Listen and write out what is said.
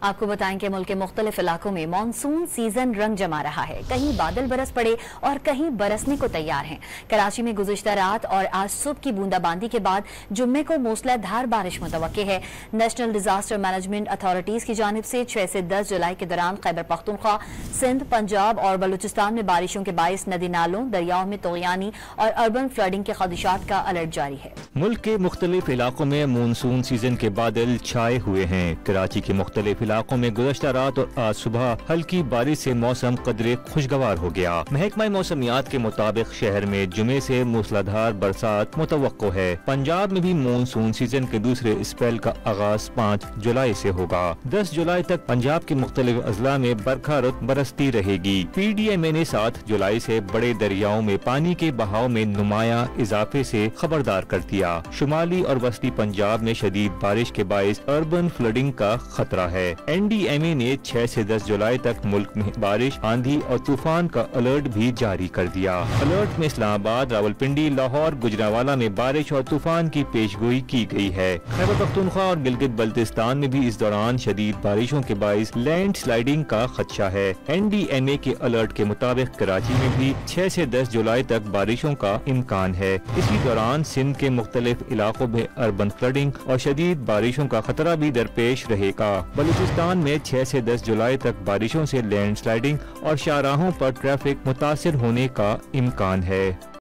आपको बताएं कि मुल्क के मुख्तलिफ इलाकों में मानसून सीजन रंग जमा रहा है। कहीं बादल बरस पड़े और कहीं बरसने को तैयार हैं। कराची में गुज़िश्ता रात और आज सुबह की बूंदाबांदी के बाद जुम्मे को मूसलाधार बारिश मुतवक्के है। नेशनल डिजास्टर मैनेजमेंट अथॉरिटीज की जानिब से 6 से 10 जुलाई के दौरान खैबर पख्तूनख्वा, सिंध, पंजाब और बलूचिस्तान में बारिशों के बाइस नदी नालों, दरियाओं में तोगयानी और अर्बन फ्लडिंग के खदशात का अलर्ट जारी है। मुल्क के मुख्तलिफ इलाकों में मानसून सीजन के बादल छाए हुए हैं। कराची के मुख्तलिफ इलाकों में गुज़श्ता रात और आज सुबह हल्की बारिश से मौसम कदरे खुशगवार हो गया। महकमा मौसमियात के मुताबिक शहर में जुमे से मूसलाधार बरसात मुतवक्को है। पंजाब में भी मानसून सीजन के दूसरे स्पेल का आगाज 5 जुलाई से होगा। 10 जुलाई तक पंजाब के मुख्तलिफ अजला में बरखा रुत बरसती रहेगी। PDMA ने 7 जुलाई से बड़े दरियाओं में पानी के बहाव में नुमाया इजाफे से खबरदार कर दिया। शुमाली और वस्ती पंजाब में शदीद बारिश के बाइस अर्बन फ्लडिंग का खतरा है। NDMA ने 6 से 10 जुलाई तक मुल्क में बारिश, आंधी और तूफान का अलर्ट भी जारी कर दिया। अलर्ट में इस्लामाबाद, रावलपिंडी, लाहौर, गुजरावाला में बारिश और तूफान की पेशगोई की गई है। खैबर पख्तूनख्वा और गिलगित बल्तिस्तान में भी इस दौरान शदीद बारिशों के बाइस लैंड स्लाइडिंग का खदशा है। NDMA के अलर्ट के मुताबिक कराची में भी 6 से 10 जुलाई तक बारिशों का इम्कान है। इसी दौरान सिंध के मुख्तलिफ इलाकों में अर्बन फ्लडिंग और शदीद बारिशों का खतरा भी दरपेश रहेगा। बलूचिस्तान में 6 से 10 जुलाई तक बारिशों से लैंड स्लाइडिंग और शाहराहों पर ट्रैफिक मुतासिर होने का इम्कान है।